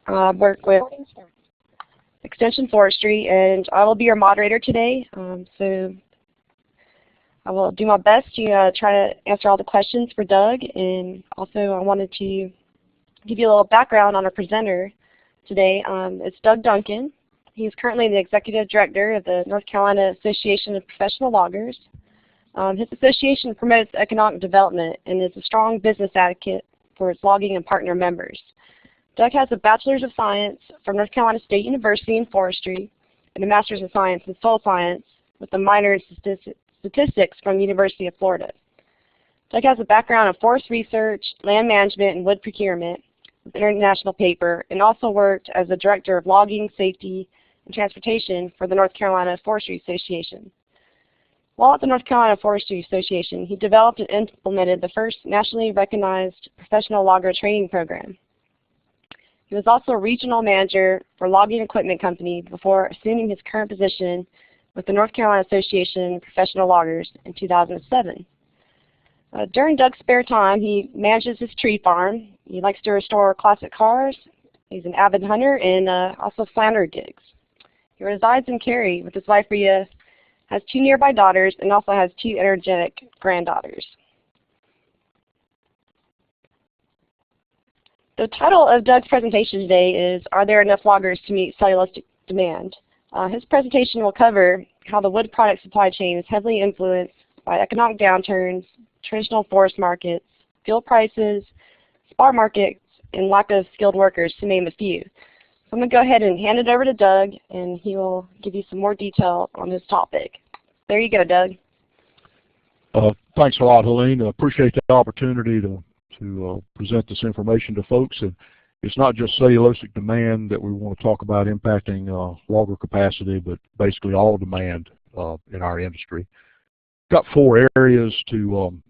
I work with Extension Forestry, and I will be your moderator today. So I will do my best to try to answer all the questions for Doug, and also I wanted to give you a little background on our presenter today. It's Doug Duncan. He's currently the Executive Director of the North Carolina Association of Professional Loggers. His association promotes economic development and is a strong business advocate for its logging and partner members. Doug has a Bachelor's of Science from North Carolina State University in Forestry and a Master's of Science in Soil Science with a minor in Statistics from the University of Florida. Doug has a background in forest research, land management, and wood procurement with International Paper, and also worked as the Director of Logging, Safety, and Transportation for the North Carolina Forestry Association. While at the North Carolina Forestry Association, he developed and implemented the first nationally recognized professional logger training program. He was also a regional manager for Logging Equipment Company before assuming his current position with the North Carolina Association of Professional Loggers in 2007. During Doug's spare time, he manages his tree farm. He likes to restore classic cars. He's an avid hunter and also flounder gigs. He resides in Cary with his wife Rhea, has 2 nearby daughters, and also has 2 energetic granddaughters. The title of Doug's presentation today is, Are There Enough Loggers to Meet Cellulosic Demand? His presentation will cover how the wood product supply chain is heavily influenced by economic downturns, traditional forest markets, fuel prices, spot markets, and lack of skilled workers, to name a few. So I'm going to go ahead and hand it over to Doug, and he will give you some more detail on this topic. There you go, Doug. Thanks a lot, Helene. I appreciate the opportunity to present this information to folks. And it's not just cellulosic demand that we want to talk about impacting logger capacity, but basically all demand in our industry. Got 4 areas to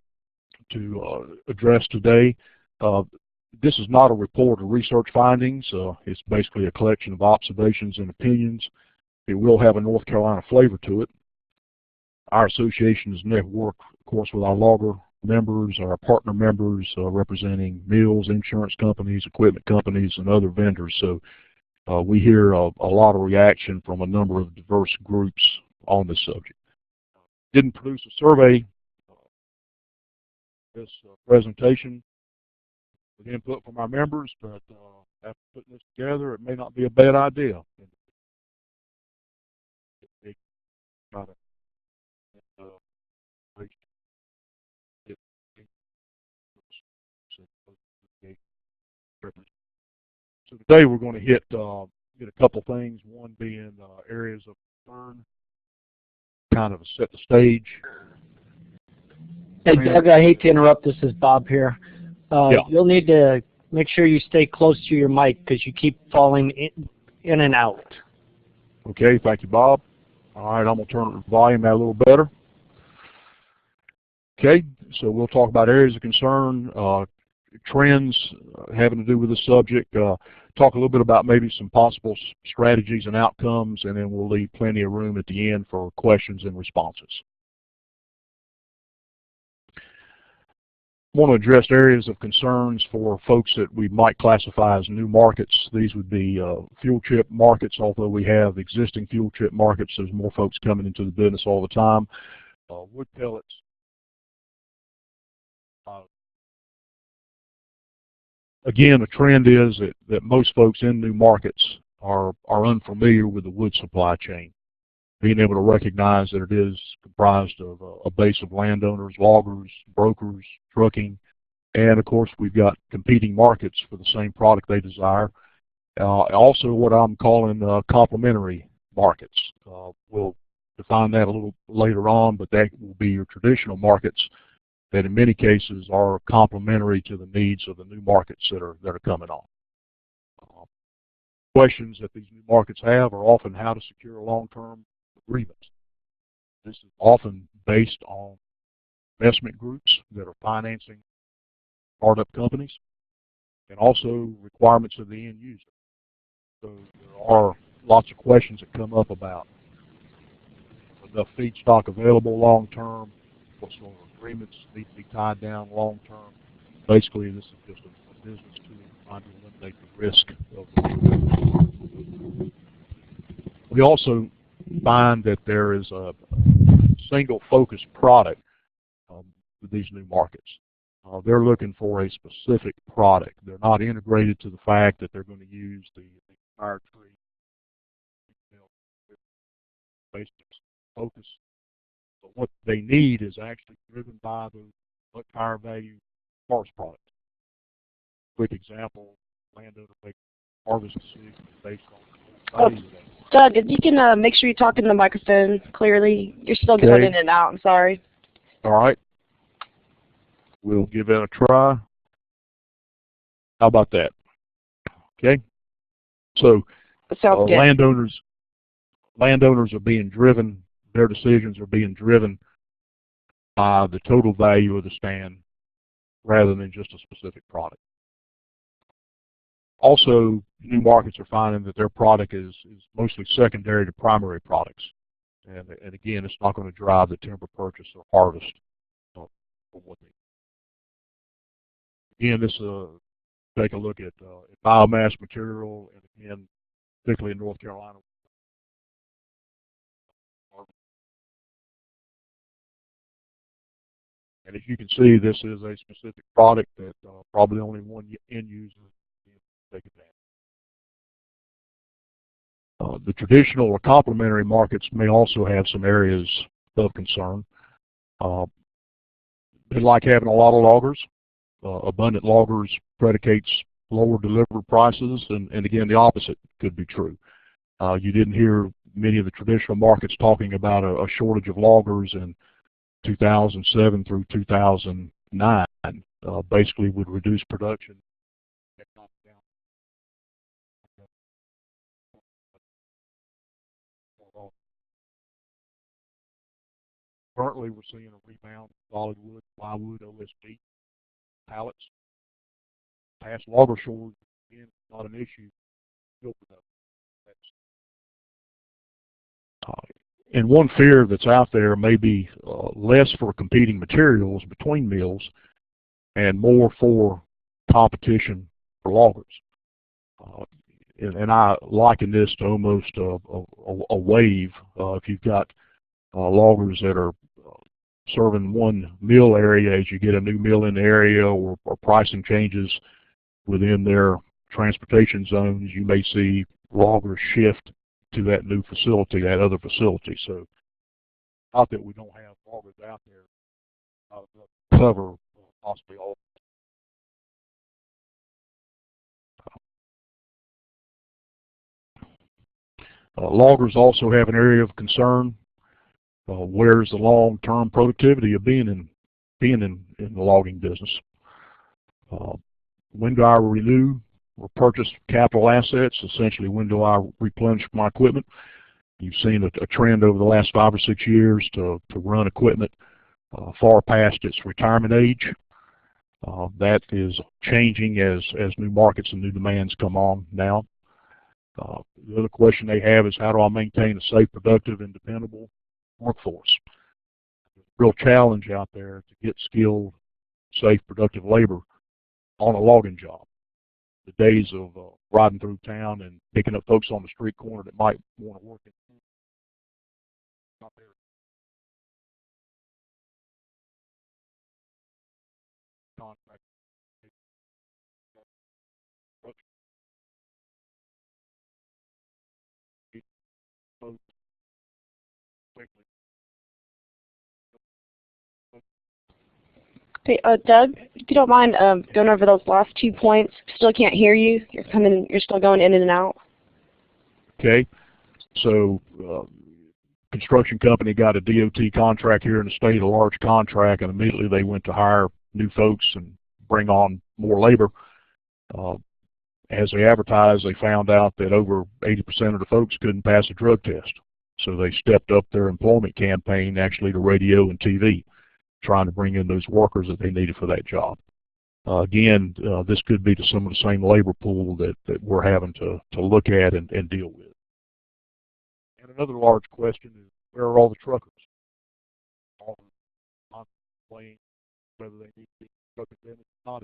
address today. This is not a report of research findings. It's basically a collection of observations and opinions. It will have a North Carolina flavor to it. Our associations network, of course, with our logger members, our partner members representing mills, insurance companies, equipment companies, and other vendors. So we hear a lot of reaction from a number of diverse groups on this subject. Didn't produce a survey this presentation with input from our members, but after putting this together, it may not be a bad idea. So today we're going to hit a couple things, one being areas of concern, kind of set the stage. Hey Doug, I hate to interrupt, this is Bob here. You'll need to make sure you stay close to your mic because you keep falling in and out. Okay, thank you, Bob. All right, I'm going to turn the volume out a little better. Okay, so we'll talk about areas of concern, trends having to do with the subject, talk a little bit about maybe some possible strategies and outcomes, and then we'll leave plenty of room at the end for questions and responses. I want to address areas of concerns for folks that we might classify as new markets. These would be fuel chip markets. Although we have existing fuel chip markets, there's more folks coming into the business all the time. Wood pellets. Again, the trend is that most folks in new markets are unfamiliar with the wood supply chain. Being able to recognize that it is comprised of a base of landowners, loggers, brokers, trucking, and of course we've got competing markets for the same product they desire. Also what I'm calling complementary markets. We'll define that a little later on, but that will be your traditional markets that in many cases are complementary to the needs of the new markets that are coming on. Questions that these new markets have are often how to secure a long-term agreement. This is often based on investment groups that are financing startup companies and also requirements of the end user. So there are lots of questions that come up about enough feedstock available long-term, what sort of agreements need to be tied down long-term. Basically, this is just a business tool trying to eliminate eliminate the risk of the. We also find that there is a single focus product with these new markets. They're looking for a specific product. They're not integrated to the fact that they're going to use the entire tree. Basic focus. But what they need is actually driven by the much higher value forest product. Quick example, landowner makes harvest decisions based on value. Doug, if you can make sure you're talking to the microphone clearly. You're still going in and out. I'm sorry. All right. We'll give it a try. How about that? Okay. So landowners are being driven. Their decisions are being driven by the total value of the stand rather than just a specific product. Also, new markets are finding that their product is mostly secondary to primary products. And again, it's not going to drive the timber purchase or harvest for what they need. Again, this take a look at biomass material, and again, particularly in North Carolina. And as you can see, this is a specific product that probably only one end user can take advantage. The traditional or complementary markets may also have some areas of concern. They like having a lot of loggers. Abundant loggers predicates lower delivered prices, and again, the opposite could be true. You didn't hear many of the traditional markets talking about a shortage of loggers in 2007 through 2009. Basically would reduce production. Currently, we're seeing a rebound in solid wood, plywood, OSB, pallets. Past logger shortage, again, not an issue. And one fear that's out there may be less for competing materials between mills and more for competition for loggers. And I liken this to almost a wave. If you've got loggers that are serving one mill area, as you get a new mill in the area or pricing changes within their transportation zones, you may see loggers shift to that new facility, that other facility. So not that we don't have loggers out there cover possibly all. Loggers also have an area of concern. Where's the long-term productivity of being in the logging business? When do I renew or purchase capital assets? Essentially, when do I replenish my equipment? You've seen a trend over the last 5 or 6 years to run equipment far past its retirement age. That is changing as new markets and new demands come on now. The other question they have is, how do I maintain a safe, productive, and dependable workforce? There's a real challenge out there to get skilled, safe, productive labor on a logging job. The days of riding through town and picking up folks on the street corner that might want to work in not there. Contract. Okay, Doug, if you don't mind going over those last 2 points. Still can't hear you. You're still going in and out. Okay, so construction company got a DOT contract here in the state, a large contract, and immediately they went to hire new folks and bring on more labor. As they advertised, they found out that over 80% of the folks couldn't pass a drug test. So they stepped up their employment campaign actually to radio and TV, trying to bring in those workers that they needed for that job. Again, this could be to some of the same labor pool that we're having to look at and deal with. And another large question is, where are all the truckers? All playing whether they need to be truckers in or not.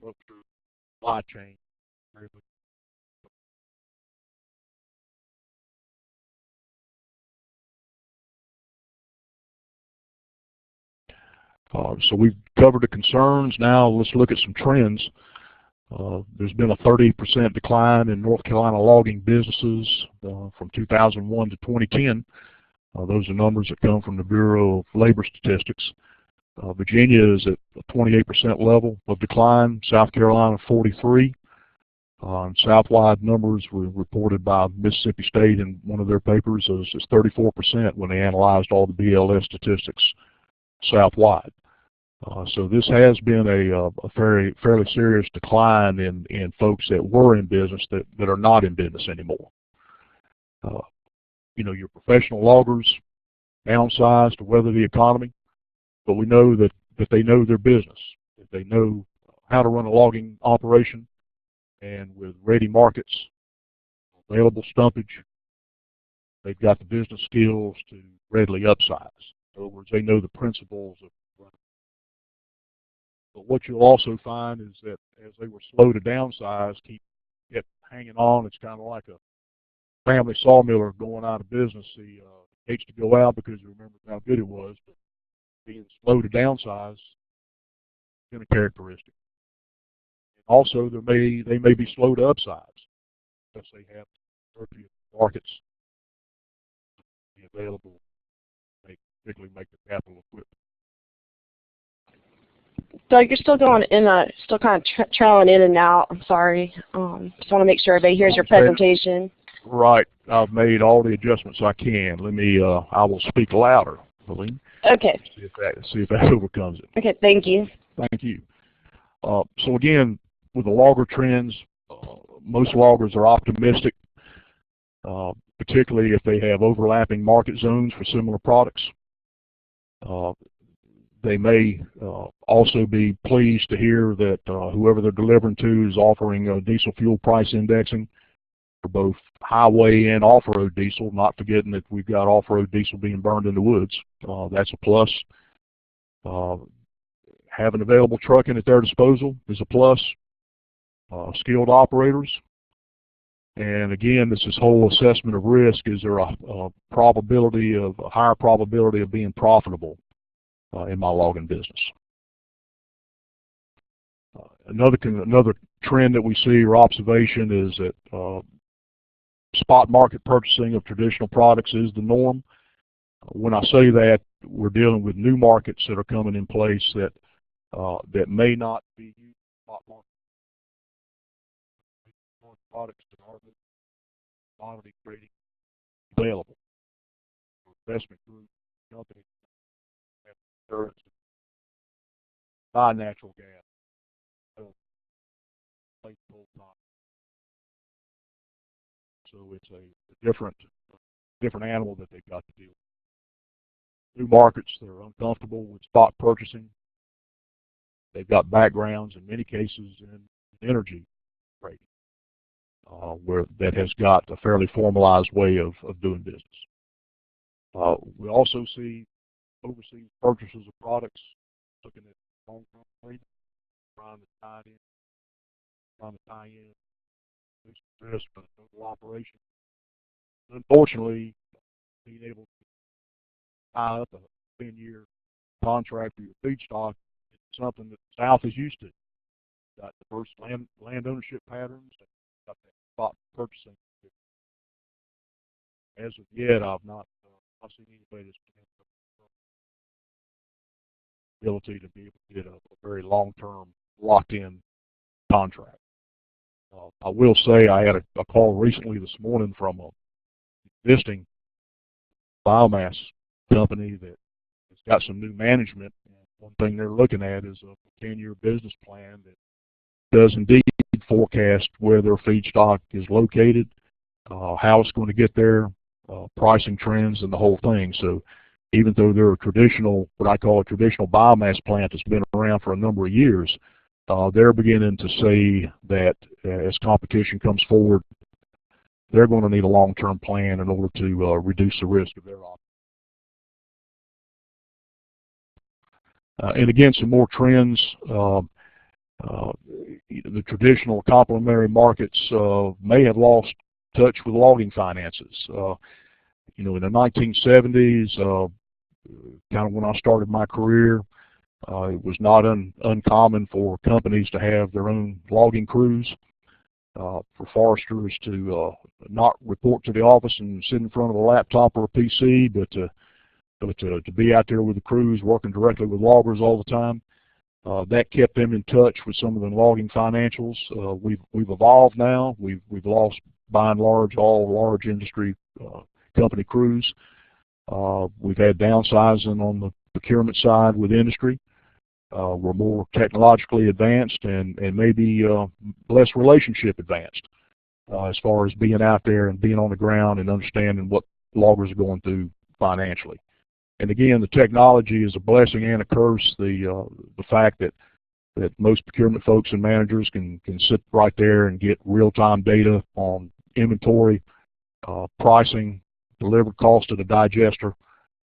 rupture, supply chain. So we've covered the concerns. Now let's look at some trends. There's been a 30% decline in North Carolina logging businesses from 2001 to 2010. Those are numbers that come from the Bureau of Labor Statistics. Virginia is at a 28% level of decline, South Carolina 43%. Southwide numbers were reported by Mississippi State in one of their papers as 34% when they analyzed all the BLS statistics Southwide. So this has been a fairly serious decline in folks that were in business that are not in business anymore. You know, your professional loggers downsize to weather the economy, but we know that they know their business, that they know how to run a logging operation, and with ready markets, available stumpage, they've got the business skills to readily upsize. In other words, they know the principles of running. But what you'll also find is that as they were slow to downsize, kept hanging on. It's kind of like a family sawmiller going out of business. He hates to go out because he remembers how good it was, but being slow to downsize has been a characteristic. And also, they may be slow to upsize because they have the markets available, particularly make the capital equipment. Doug, you're still going in, still kind of trailing in and out. I'm sorry. Just want to make sure everybody hears your presentation. Right. I've made all the adjustments I can. Let me. I will speak louder, Helene. Okay. See if that overcomes it. Okay. Thank you. Thank you. So again, with the logger trends, most loggers are optimistic, particularly if they have overlapping market zones for similar products. They may also be pleased to hear that whoever they're delivering to is offering diesel fuel price indexing for both highway and off-road diesel, not forgetting that we've got off-road diesel being burned in the woods. That's a plus. Having available trucking at their disposal is a plus. Skilled operators. And again, this whole assessment of risk. Is there a higher probability of being profitable in my logging business? Another trend that we see or observation is that spot market purchasing of traditional products is the norm. When I say that, we're dealing with new markets that are coming in place that may not be used in spot market products that are commodity trading available. Investment group companies have insurance to buy natural gas. So it's a different animal that they've got to deal with. New markets that are uncomfortable with spot purchasing. They've got backgrounds in many cases in energy trading, where that has got a fairly formalized way of doing business. We also see overseas purchasers of products looking at long-term trading, trying to tie in risk for the total operation. Unfortunately, being able to tie up a 10-year contract for your feedstock is something that the South is used to. Got diverse land ownership patterns, and got that spot purchasing. As of yet, I've not seen anybody that's the ability to be able to get a very long-term, locked-in contract. I will say I had a call recently this morning from an existing biomass company that has got some new management. And one thing they're looking at is a 10-year business plan that does indeed forecast where their feedstock is located, how it's going to get there, pricing trends, and the whole thing. So even though they're what I call a traditional biomass plant that's been around for a number of years, they're beginning to say that as competition comes forward, they're going to need a long-term plan in order to reduce the risk of their operation. And again, some more trends. Uh, the traditional complementary markets may have lost touch with logging finances. In the 1970s, kind of when I started my career, it was not uncommon for companies to have their own logging crews, for foresters to not report to the office and sit in front of a laptop or a PC, but to be out there with the crews working directly with loggers all the time. That kept them in touch with some of the logging financials. We've evolved now. We've lost, by and large, all large industry company crews. We've had downsizing on the procurement side with industry. We're more technologically advanced and maybe less relationship advanced as far as being out there and being on the ground and understanding what loggers are going through financially. And again, the technology is a blessing and a curse. The fact that most procurement folks and managers can sit right there and get real-time data on inventory, pricing, delivered cost to the digester.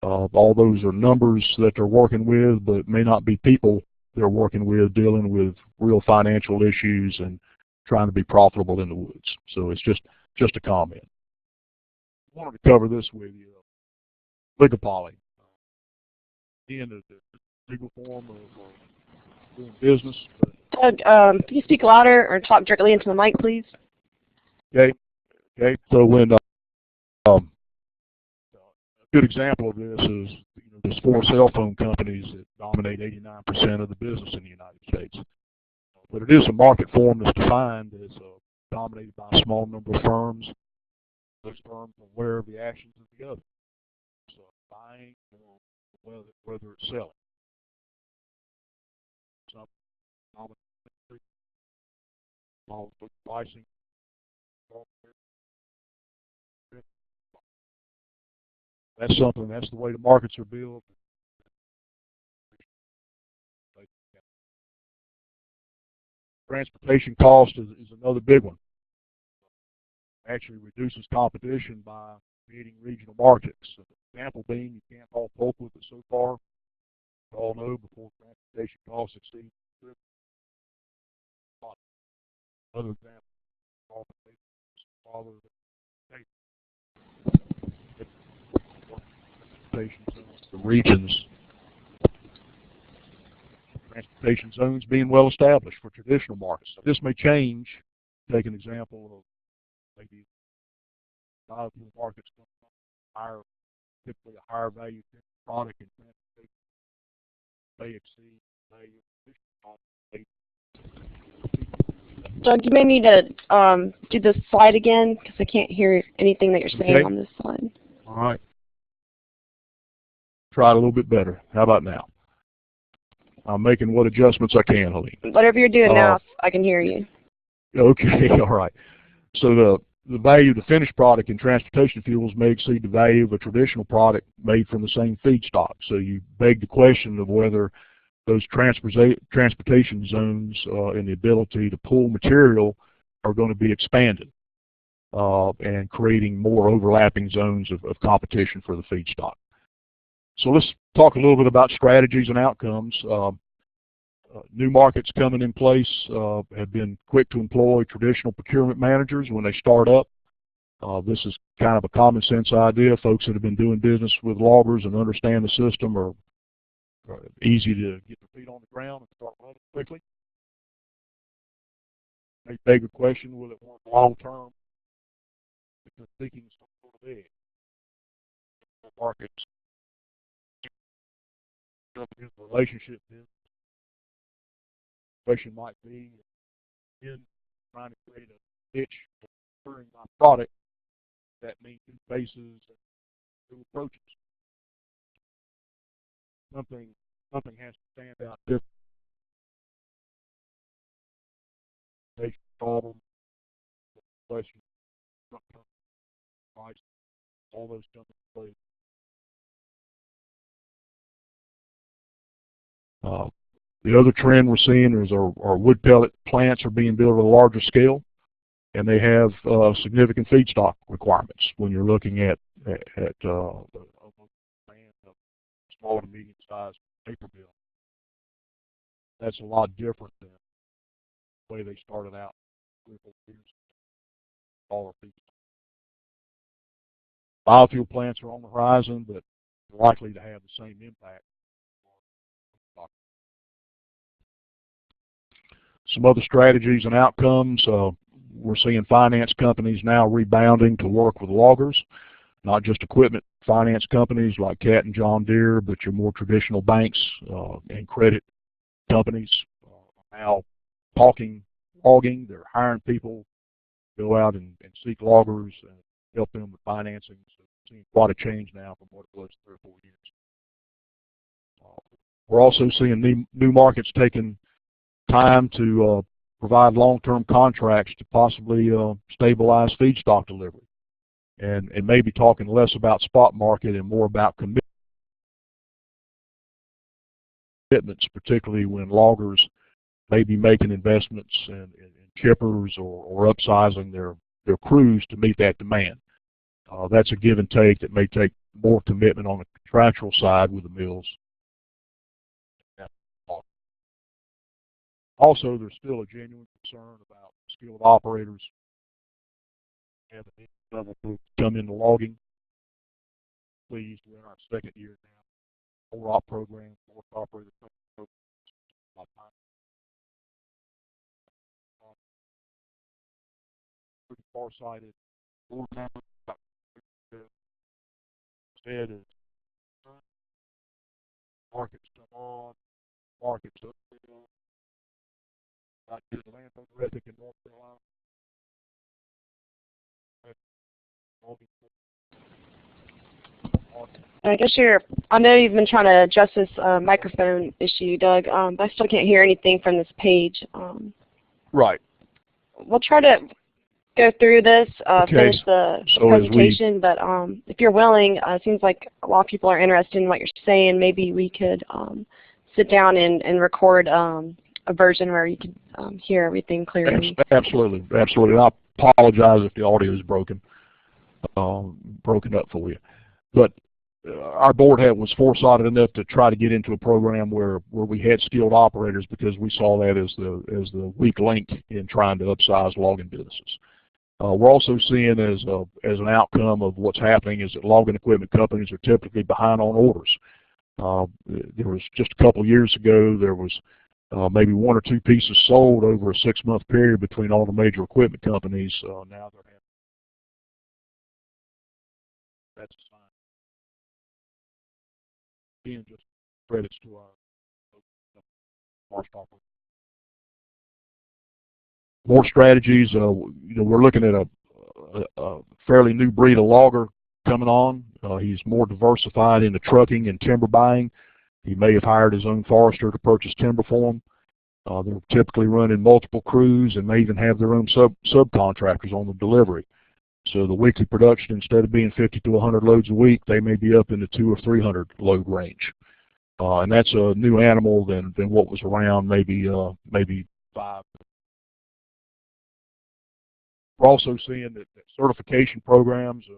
All those are numbers that they're working with, but it may not be people they're working with dealing with real financial issues and trying to be profitable in the woods. So it's just a comment. I wanted to cover this with you. Legal poly. Again, the legal form of doing business. Doug, can you speak louder or talk directly into the mic, please? Okay. So when a good example of this is there's 4 cell phone companies that dominate 89% of the business in the United States. But it is a market form that's defined as dominated by a small number of firms. Those firms are aware of the actions of the other. So buying or whether it's selling. Some pricing. That's the way the markets are built. Transportation cost is another big one. Actually reduces competition by creating regional markets. So the example being, you can't haul pulp with it so far. You all know before transportation costs exceed other example, the regions, transportation zones being well established for traditional markets. So this may change. Take an example of maybe biofuel markets typically a higher value product in transportation may exceed value of Doug, you may need to do this slide again because I can't hear anything that you're saying on this slide. All right. Try it a little bit better. How about now? I'm making what adjustments I can, Helene. Whatever you're doing now, I can hear you. Okay, all right. So the value of the finished product in transportation fuels may exceed the value of a traditional product made from the same feedstock. So you beg the question of whether those transportation zones and the ability to pull material are going to be expanded and creating more overlapping zones of competition for the feedstock. So let's talk a little bit about strategies and outcomes. New markets coming in place have been quick to employ traditional procurement managers when they start up. This is kind of a common sense idea. Folks that have been doing business with loggers and understand the system are easy to get their feet on the ground and start running quickly. They beg the question, will it work long term? Because thinking is sort of big. Markets, relationship business. The question might be, in trying to create a niche for my product, that means new faces and new approaches. Something has to stand out different. Problem, question, price, all those come into play. The other trend we're seeing is our wood pellet plants are being built at a larger scale, and they have significant feedstock requirements when you're looking at small to medium-sized paper mill. That's a lot different than the way they started out 3 or 4 years ago. Biofuel plants are on the horizon, but likely to have the same impact. Some other strategies and outcomes. We're seeing finance companies now rebounding to work with loggers, not just equipment finance companies like Cat and John Deere, but your more traditional banks and credit companies are now talking logging. They're hiring people to go out and seek loggers and help them with financing. So we're seeing quite a change now from what it was 3 or 4 years. We're also seeing new markets taking time to provide long-term contracts to possibly stabilize feedstock delivery, and maybe talking less about spot market and more about commitments, particularly when loggers may be making investments in chippers or upsizing their crews to meet that demand. That's a give and take that may take more commitment on the contractual side with the mills. Also, there's still a genuine concern about skilled operators and the level to come into logging. Pleased, we're in our 2nd year now. More op program, more operator programs. Pretty far-sighted. Instead is markets come on, markets up. Not just landowner ethic in North Carolina. I guess I know you've been trying to adjust this microphone issue, Doug, but I still can't hear anything from this page. Right. We'll try to go through this, okay. Finish the presentation, but if you're willing, it seems like a lot of people are interested in what you're saying. Maybe we could sit down and record a version where you can hear everything clearly. Absolutely, absolutely. And I apologize if the audio is broken up for you. But our board was foresighted enough to try to get into a program where we had skilled operators, because we saw that as the weak link in trying to upsize logging businesses. We're also seeing as an outcome of what's happening is that logging equipment companies are typically behind on orders. There was just a couple years ago, there was maybe 1 or 2 pieces sold over a 6-month period between all the major equipment companies. Now they're having. That's a sign. Again, just credits to our stock. More strategies. We're looking at a fairly new breed of logger coming on. He's more diversified into trucking and timber buying. He may have hired his own forester to purchase timber for him. They're typically running multiple crews and may even have their own subcontractors on the delivery. So the weekly production, instead of being 50 to 100 loads a week, they may be up in the 200 or 300 load range. And that's a new animal than what was around maybe 5. We're also seeing that certification programs in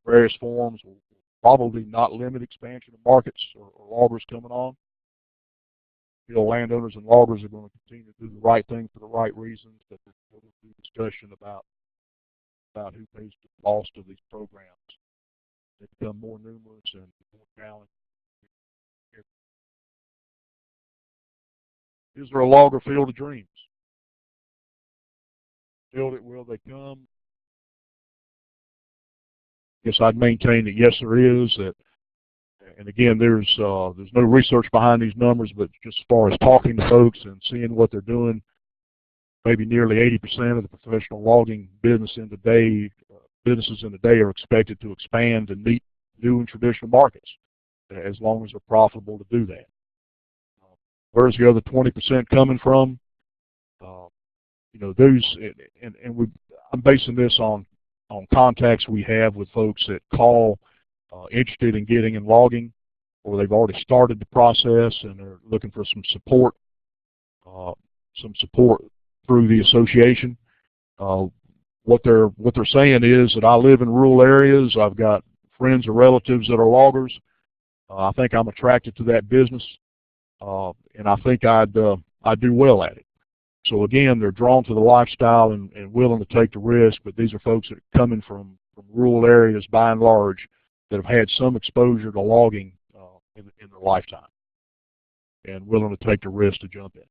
various forms will probably not limit expansion of markets or loggers coming on. Landowners and loggers are going to continue to do the right thing for the right reasons, but there will be discussion about who pays the cost of these programs. They become more numerous and more challenging. Is there a logger field of dreams? Build it, will they come? Yes, I'd maintain that yes, there is. And again, there's no research behind these numbers, but just as far as talking to folks and seeing what they're doing, maybe nearly 80% of the professional logging businesses in the day are expected to expand and meet new and traditional markets, as long as they're profitable to do that. Where's the other 20% coming from? Those, I'm basing this on contacts we have with folks that call interested in getting in logging, or they've already started the process and they're looking for some support through the association. What they're saying is that I live in rural areas. I've got friends or relatives that are loggers. I think I'm attracted to that business, and I think I'd do well at it. So again, they're drawn to the lifestyle and willing to take the risk, but these are folks that are coming from rural areas by and large that have had some exposure to logging in their lifetime and willing to take the risk to jump in.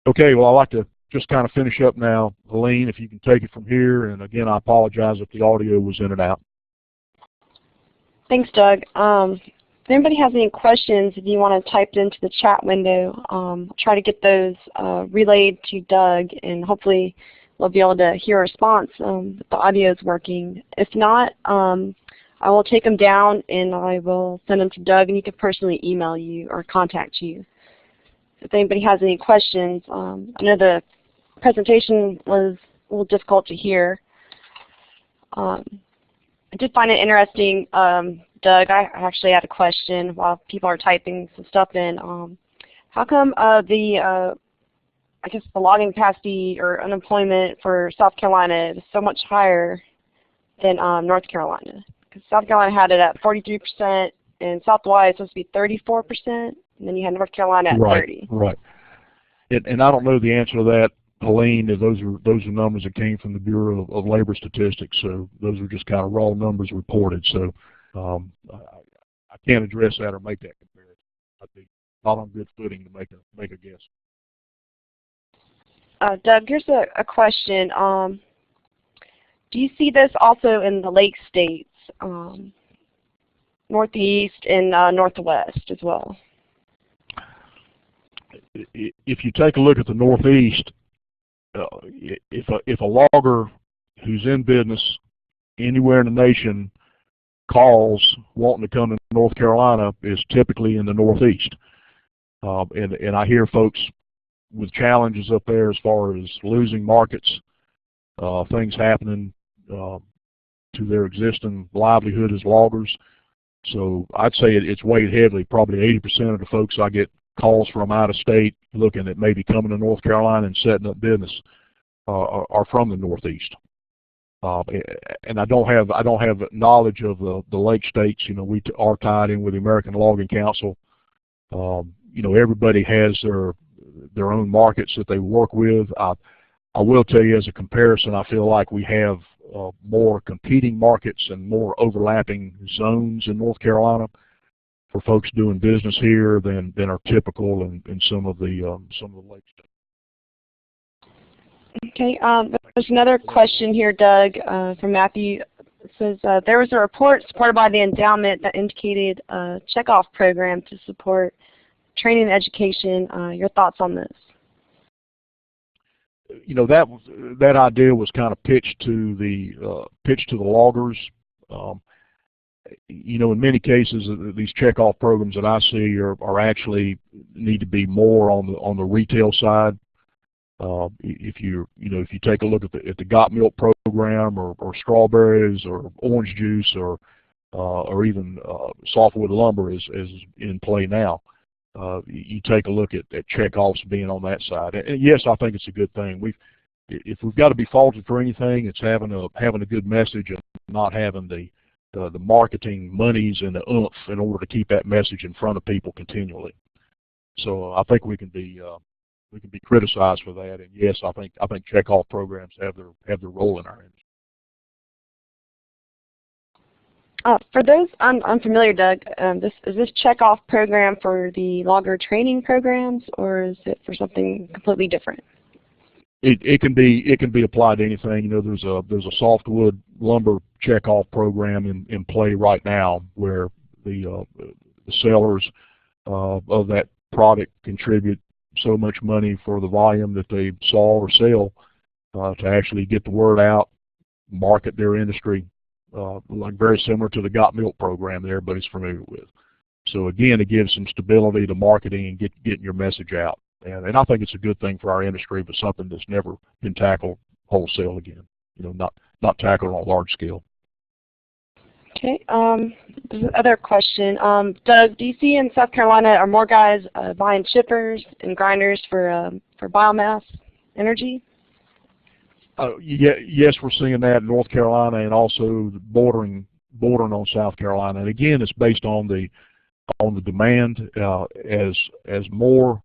Okay, well, I'd like to just kind of finish up now. Helene, if you can take it from here, and again, I apologize if the audio was in and out. Thanks, Doug. If anybody has any questions, if you want to type it into the chat window, I'll try to get those relayed to Doug, and hopefully we'll be able to hear a response if the audio is working. If not, I will take them down and I will send them to Doug, and he can personally email you or contact you. If anybody has any questions, I know the presentation was a little difficult to hear. I did find it interesting, Doug, I actually had a question while people are typing some stuff in. How come I guess the logging capacity or unemployment for South Carolina is so much higher than North Carolina? Because South Carolina had it at 43%, and Southwide is supposed to be 34%, and then you had North Carolina at 30%. Right. And I don't know the answer to that, Helene. Those are numbers that came from the Bureau of Labor Statistics, so those are just kind of raw numbers reported. So I can't address that or make that comparison. I'd be not on good footing to make a guess. Doug, here's a question. Do you see this also in the lake states, Northeast and Northwest as well? If you take a look at the Northeast, if a logger who's in business anywhere in the nation calls wanting to come to North Carolina, is typically in the Northeast. And I hear folks with challenges up there as far as losing markets, things happening to their existing livelihood as loggers. So I'd say it's weighed heavily. Probably 80% of the folks I get calls from out of state looking at maybe coming to North Carolina and setting up business are from the Northeast. And I don't have knowledge of the lake states. You know, we are tied in with the American Logging Council. You know, everybody has their own markets that they work with. I will tell you, as a comparison, I feel like we have more competing markets and more overlapping zones in North Carolina for folks doing business here than are typical in some of the lake states. Okay, there's another question here, Doug, from Matthew. It says, there was a report supported by the endowment that indicated a checkoff program to support training and education. Your thoughts on this? You know, that idea was kind of pitched to the loggers. You know, in many cases, these checkoff programs that I see are actually need to be more on the retail side. If you take a look at the got milk program or strawberries or orange juice or even softwood lumber is in play now. You take a look at checkoffs being on that side, and yes, I think it's a good thing. If we've got to be faulted for anything, it's having a good message and not having the marketing monies and the oomph in order to keep that message in front of people continually. So I think we can be criticized for that, and yes, I think checkoff programs have their role in our industry. For those unfamiliar, Doug, is this checkoff program for the logger training programs, or is it for something completely different? It can be applied to anything. You know, there's a softwood lumber checkoff program in play right now where the sellers of that product contribute so much money for the volume that they saw or sell to actually get the word out, market their industry, like very similar to the Got Milk program that everybody's familiar with. So again, it gives some stability to marketing and getting your message out. And I think it's a good thing for our industry, but something that's never been tackled wholesale again. You know, not tackled on a large scale. Okay. There's another question. Doug, do you see in South Carolina are more guys buying chippers and grinders for biomass energy? Yes, we're seeing that in North Carolina and also bordering on South Carolina. And again, it's based on the demand. As more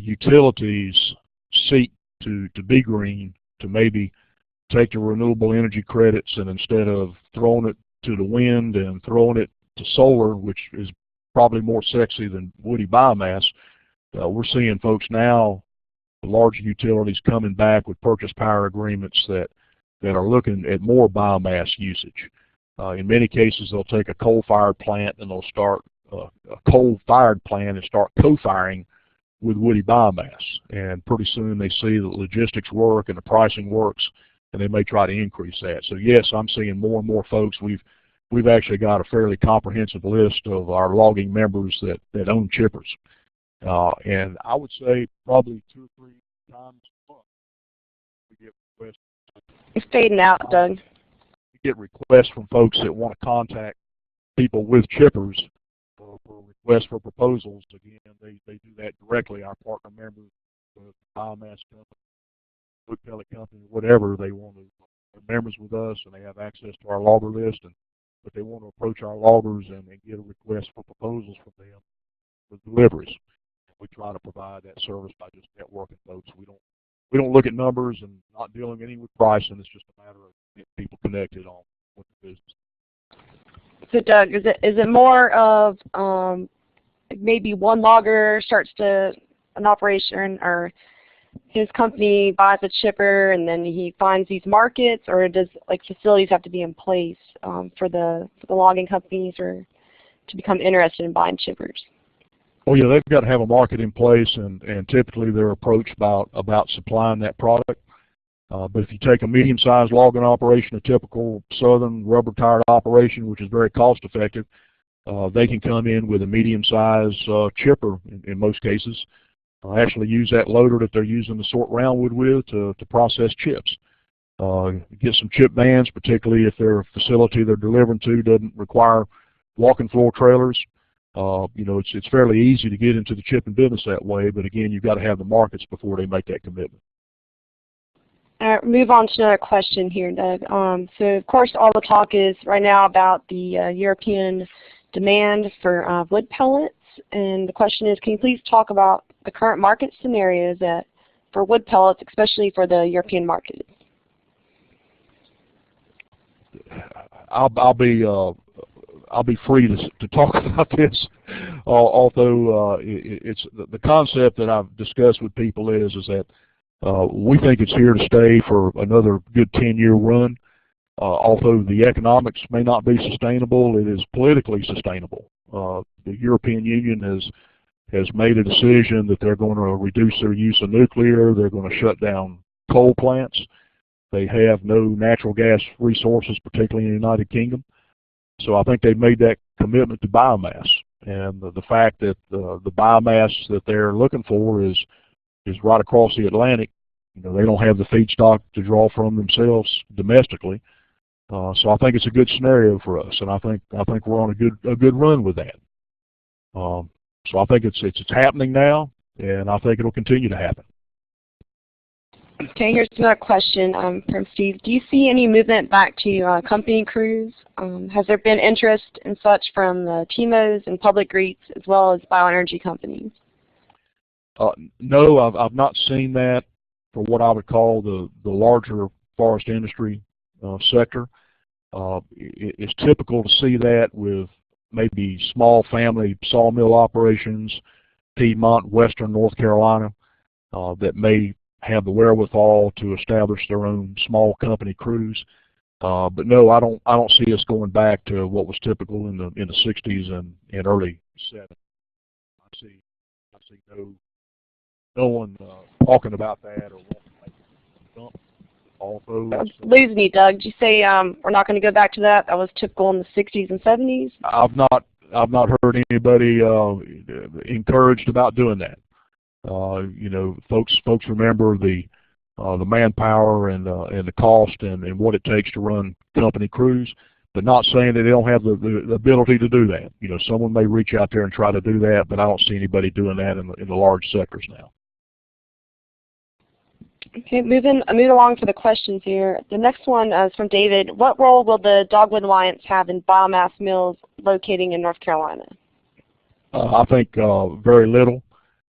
utilities seek to be green, to maybe take the renewable energy credits and instead of throwing it to the wind and throwing it to solar, which is probably more sexy than woody biomass, we're seeing folks now, large utilities coming back with purchase power agreements that are looking at more biomass usage. In many cases, they'll take a coal-fired plant and they'll start a coal-fired plant and start co-firing with woody biomass. And pretty soon they see the logistics work and the pricing works, and they may try to increase that. So yes, I'm seeing more and more folks. We've actually got a fairly comprehensive list of our logging members that own chippers. And I would say probably 2 or 3 times a month we get requests. It's fading out, Doug. We get requests from folks that want to contact people with chippers for requests for proposals. Again, they do that directly. Our partner members, the biomass company, wood pellet company, whatever, they want to, they're members with us and they have access to our logger list, but they want to approach our loggers and get a request for proposals from them for deliveries. We try to provide that service by just networking folks. We don't look at numbers and not dealing any with pricing. It's just a matter of getting people connected on with the business. So Doug, is it more of maybe one logger starts an operation, or his company buys a chipper and then he finds these markets, or does like facilities have to be in place for the logging companies or to become interested in buying chippers? Oh yeah, they've got to have a market in place, and typically they're approached about supplying that product. But if you take a medium-sized logging operation, a typical southern rubber-tired operation, which is very cost-effective, they can come in with a medium-sized chipper in most cases. Actually use that loader that they're using to sort roundwood with to process chips. Get some chip vans, particularly if their facility they're delivering to doesn't require walking floor trailers. It's fairly easy to get into the chipping business that way, but again, you've got to have the markets before they make that commitment. All right, move on to another question here, Doug. So of course, all the talk is right now about the European demand for wood pellets, and the question is, can you please talk about the current market scenarios for wood pellets, especially for the European market? I'll be free to talk about this, although it's the concept that I've discussed with people is that we think it's here to stay for another good 10-year run. Although the economics may not be sustainable, it is politically sustainable. The European Union has made a decision that they're going to reduce their use of nuclear. They're going to shut down coal plants. They have no natural gas resources, particularly in the United Kingdom. So I think they've made that commitment to biomass, and the fact that the biomass that they're looking for is right across the Atlantic. They don't have the feedstock to draw from themselves domestically, so I think it's a good scenario for us, and I think we're on a good run with that. So I think it's happening now, and I think it'll continue to happen. Okay, here's another question from Steve. Do you see any movement back to company crews? Has there been interest in such from the TMOs and public REITs as well as bioenergy companies? No, I've not seen that for what I would call the larger forest industry sector. It's typical to see that with maybe small family sawmill operations, Piedmont, Western North Carolina, that may have the wherewithal to establish their own small company crews. But no, I don't see us going back to what was typical in the 60s and early 70s. I see no one talking about that or wanting to make a jump. Although losing you, Doug. Did you say we're not going to go back to that? That was typical in the 60s and 70s. I've not heard anybody encouraged about doing that. Folks remember the manpower and the cost and what it takes to run company crews, but not saying that they don't have the ability to do that. Someone may reach out there and try to do that, but I don't see anybody doing that in the large sectors now. Okay, moving along to the questions here. The next one is from David. What role will the Dogwood Alliance have in biomass mills locating in North Carolina? I think very little.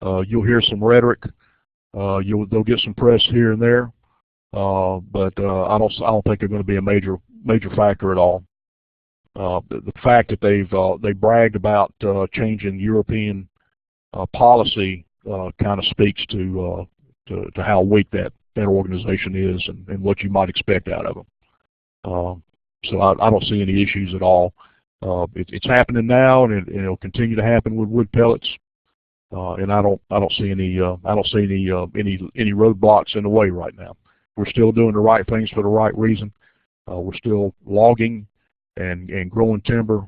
You'll hear some rhetoric. They'll get some press here and there, but I don't think they're going to be a major factor at all. The fact that they bragged about changing European policy kind of speaks to how weak that organization is and what you might expect out of them. So I don't see any issues at all. It's happening now, and it'll continue to happen with wood pellets. And I don't see any roadblocks in the way right now. We're still doing the right things for the right reason. We're still logging and growing timber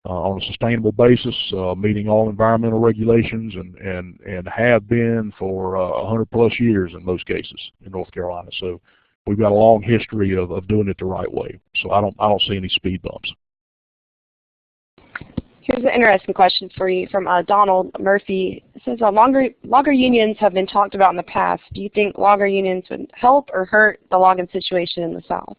on a sustainable basis, meeting all environmental regulations, and have been for 100+ years in most cases in North Carolina. So we've got a long history of doing it the right way. So I don't see any speed bumps. Here's an interesting question for you from Donald Murphy. It says, logger unions have been talked about in the past. Do you think logger unions would help or hurt the logging situation in the South?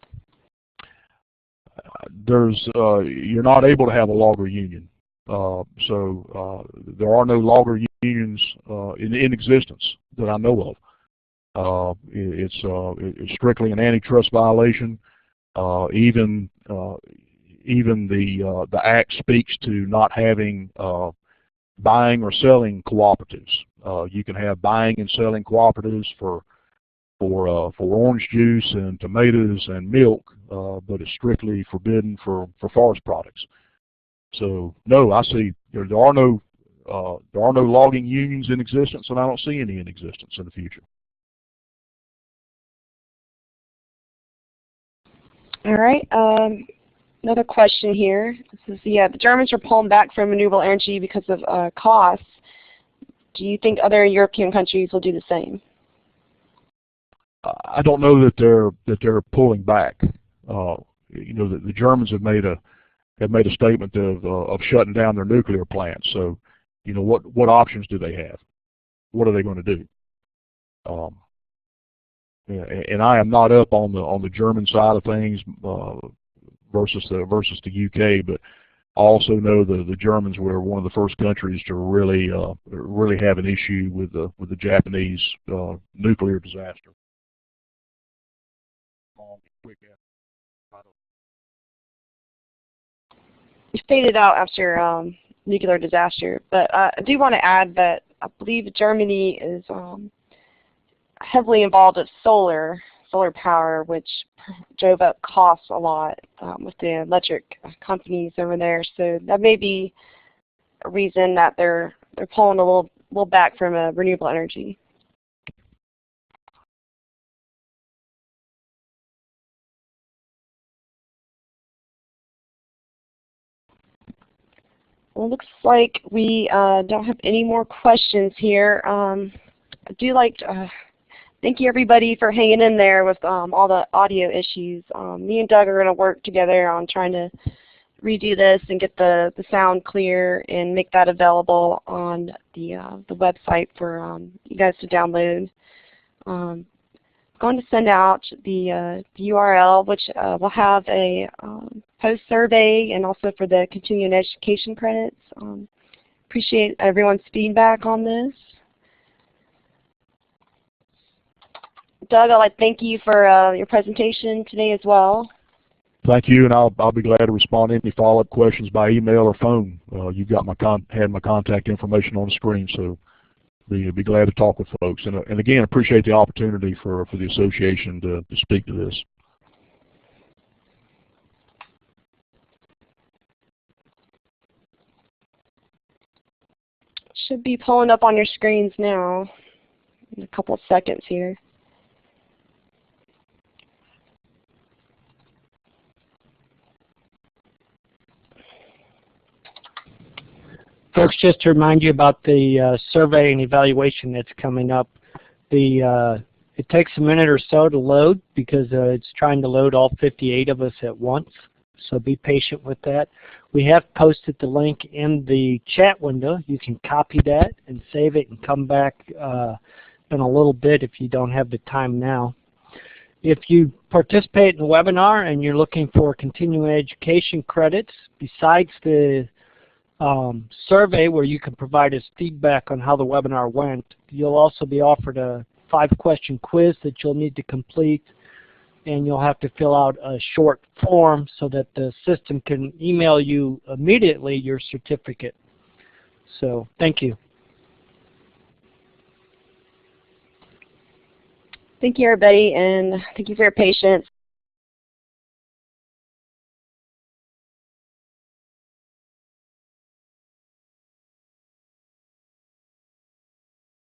You're not able to have a logger union. So there are no logger unions in existence that I know of. It's strictly an antitrust violation. Even the Act speaks to not having buying or selling cooperatives. You can have buying and selling cooperatives for orange juice and tomatoes and milk, but it's strictly forbidden for forest products. So no, I see there are no logging unions in existence, and I don't see any in existence in the future. All right. Another question here. This is the Germans are pulling back from renewable energy because of costs. Do you think other European countries will do the same? I don't know that they're pulling back. You know, the Germans have made a statement of shutting down their nuclear plants. So, you know, what options do they have? What are they going to do? And I am not up on the German side of things versus the UK, but I also know the Germans were one of the first countries to really have an issue with the Japanese nuclear disaster. You faded out after nuclear disaster, but I do want to add that I believe Germany is heavily involved with solar power, which drove up costs a lot with the electric companies over there. So that may be a reason that they're pulling a little back from renewable energy. Well, it looks like we don't have any more questions here. I do like to thank you everybody for hanging in there with all the audio issues. Me and Doug are going to work together on trying to redo this and get the sound clear and make that available on the website for you guys to download. I'm going to send out the URL, which will have a post survey and also for the continuing education credits. Appreciate everyone's feedback on this. Doug, I'd like to thank you for your presentation today as well. Thank you, and I'll be glad to respond to any follow-up questions by email or phone. You've got my contact information on the screen, so be glad to talk with folks. And again, appreciate the opportunity for the association to speak to this. Should be pulling up on your screens now in a couple of seconds here. Folks, just to remind you about the survey and evaluation that's coming up. It takes a minute or so to load because it's trying to load all 58 of us at once, so be patient with that. We have posted the link in the chat window. You can copy that and save it and come back in a little bit if you don't have the time now. If you participate in the webinar and you're looking for continuing education credits, besides the survey where you can provide us feedback on how the webinar went. You'll also be offered a 5-question quiz that you'll need to complete, and you'll have to fill out a short form so that the system can email you immediately your certificate. So thank you. Thank you, everybody, and thank you for your patience.